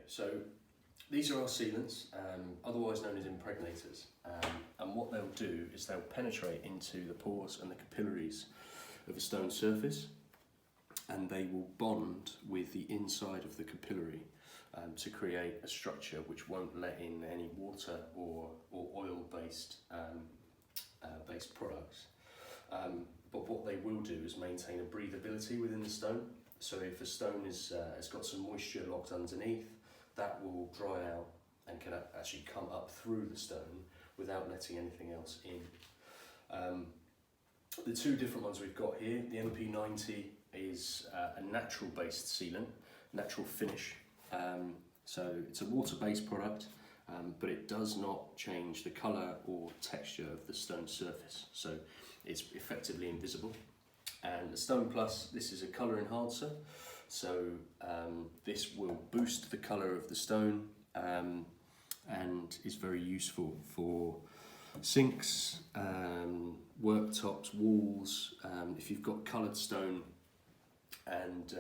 So these are our sealants, otherwise known as impregnators, and what they'll do is they'll penetrate into the pores and the capillaries of a stone surface, and they will bond with the inside of the capillary to create a structure which won't let in any water or oil-based based products. But what they will do is maintain a breathability within the stone. So if a stone has got some moisture locked underneath, that will dry out and can actually come up through the stone without letting anything else in. The two different ones we've got here, the MP90 is a natural based sealant, natural finish. So it's a water-based product, but it does not change the colour or texture of the stone surface. So it's effectively invisible. And the Stone Plus, this is a colour enhancer. So this will boost the colour of the stone and is very useful for sinks, worktops, walls. If you've got coloured stone and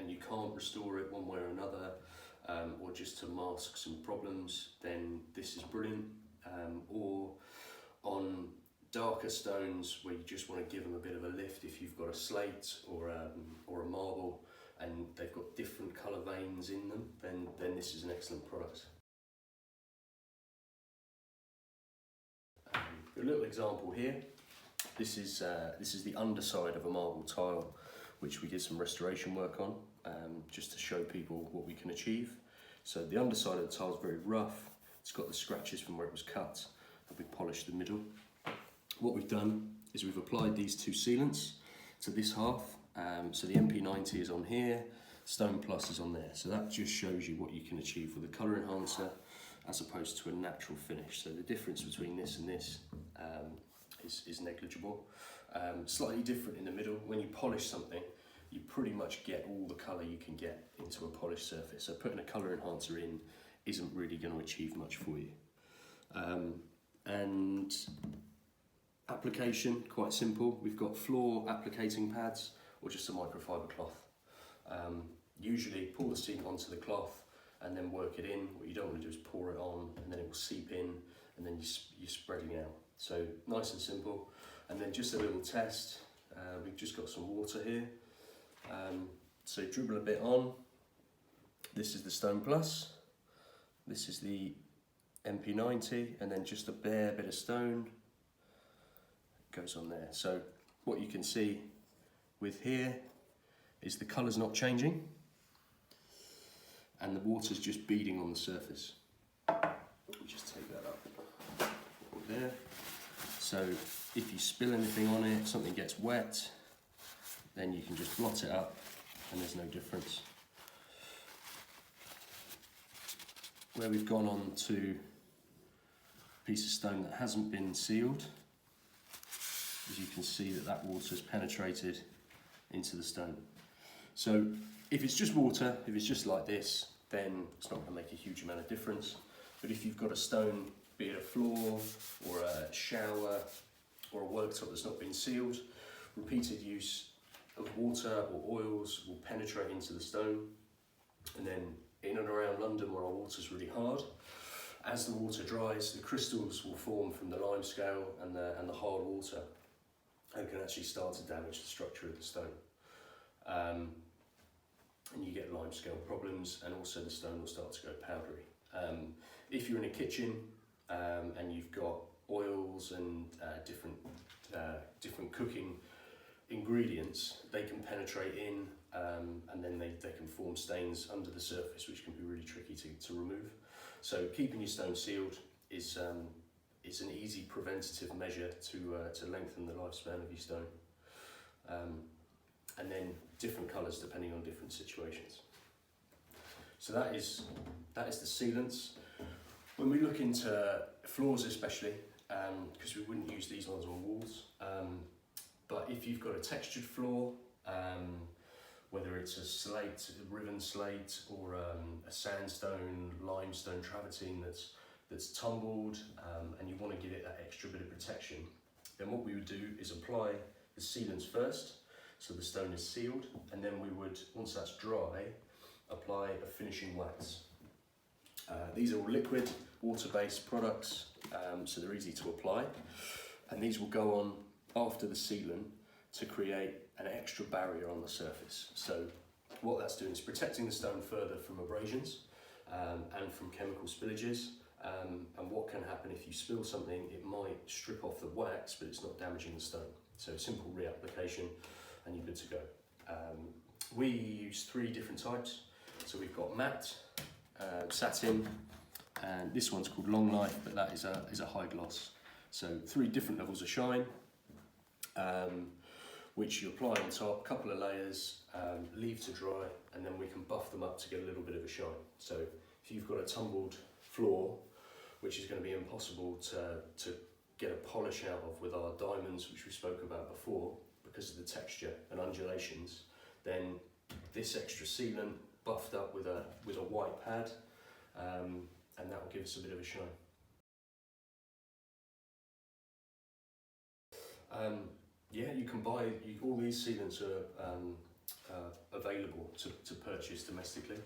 you can't restore it one way or another, or just to mask some problems, then this is brilliant. Or on darker stones where you just want to give them a bit of a lift, if you've got a slate or a marble and they've got different colour veins in them, then this is an excellent product. A little example here. This is the underside of a marble tile, which we did some restoration work on, just to show people what we can achieve. So the underside of the tile is very rough. It's got the scratches from where it was cut, and we polished the middle. What we've done is we've applied these two sealants to this half. So the MP90 is on here, Stone Plus is on there. So that just shows you what you can achieve with a colour enhancer as opposed to a natural finish. So the difference between this and this is negligible. Slightly different in the middle. When you polish something, you pretty much get all the colour you can get into a polished surface. So putting a colour enhancer in isn't really going to achieve much for you. And application, quite simple. We've got floor applicating pads or just a microfiber cloth. Usually pull the sealant onto the cloth and then work it in. What you don't want to do is pour it on and then it will seep in and then you're spreading out. So nice and simple. And then just a little test. We've just got some water here. So dribble a bit on. This is the Stone Plus. This is the MP90, and then just a bare bit of stone goes on there. So what you can see with here is the colour's not changing and the water's just beading on the surface. We'll just take that up there. So if you spill anything on it, something gets wet, then you can just blot it up and there's no difference. Where we've gone on to a piece of stone that hasn't been sealed, as you can see that water's penetrated into the stone. So if it's just water, if it's just like this, then it's not going to make a huge amount of difference. But if you've got a stone, be it a floor or a shower or a worktop that's not been sealed, repeated use of water or oils will penetrate into the stone. And then in and around London where our water's really hard, as the water dries, the crystals will form from the limescale and the hard water and can actually start to damage the structure of the stone. And you get limescale problems, and also the stone will start to go powdery. If you're in a kitchen and you've got oils and different cooking ingredients, they can penetrate in and then they can form stains under the surface, which can be really tricky to remove. So keeping your stone sealed is an easy preventative measure to lengthen the lifespan of your stone. And then different colours depending on different situations. So that is the sealants. When we look into floors especially, because we wouldn't use these ones on walls, but if you've got a textured floor, whether it's a slate, a riven slate, or a sandstone, limestone travertine that's tumbled, and you want to give it that extra bit of protection, then what we would do is apply the sealants first, so the stone is sealed, and then we would, once that's dry, apply a finishing wax. These are all liquid, water-based products, so they're easy to apply. And these will go on after the sealant to create an extra barrier on the surface. So what that's doing is protecting the stone further from abrasions and from chemical spillages. And what can happen if you spill something, it might strip off the wax, but it's not damaging the stone. So simple reapplication and you're good to go. We use 3 different types. So we've got matte, satin, and this one's called long life, but that is a high gloss. So 3 different levels of shine, which you apply on top, couple of layers, leave to dry, and then we can buff them up to get a little bit of a shine. So if you've got a tumbled floor, which is going to be impossible to get a polish out of with our diamonds, which we spoke about before, because of the texture and undulations, then this extra sealant buffed up with a white pad, and that will give us a bit of a shine. Yeah, you can buy, all these sealants are available to purchase domestically.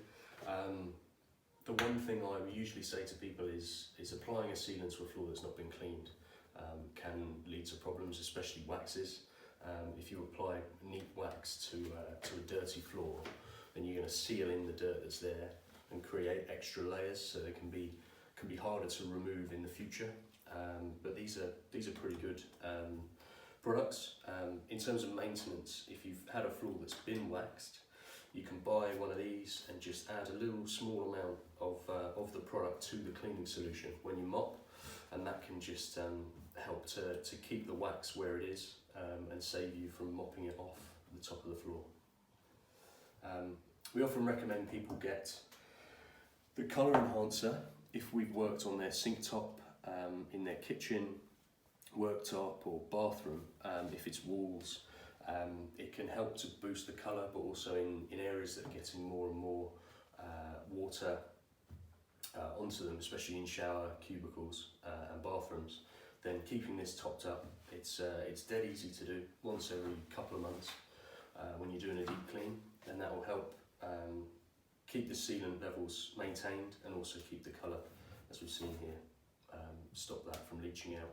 The one thing I usually say to people is applying a sealant to a floor that's not been cleaned can lead to problems, especially waxes. If you apply neat wax to a dirty floor, then you're going to seal in the dirt that's there and create extra layers, so they can be harder to remove in the future. But these are pretty good products. In terms of maintenance, if you've had a floor that's been waxed, you can buy one of these and just add a little small amount of the product to the cleaning solution when you mop, and that can just help to keep the wax where it is and save you from mopping it off the top of the floor. We often recommend people get the colour enhancer if we've worked on their sink top, in their kitchen, worktop or bathroom. If it's walls, it can help to boost the colour, but also in areas that are getting more and more water onto them, especially in shower cubicles and bathrooms, then keeping this topped up, it's dead easy to do once every couple of months when you're doing a deep clean, and that will help keep the sealant levels maintained and also keep the colour, as we've seen here, stop that from leaching out.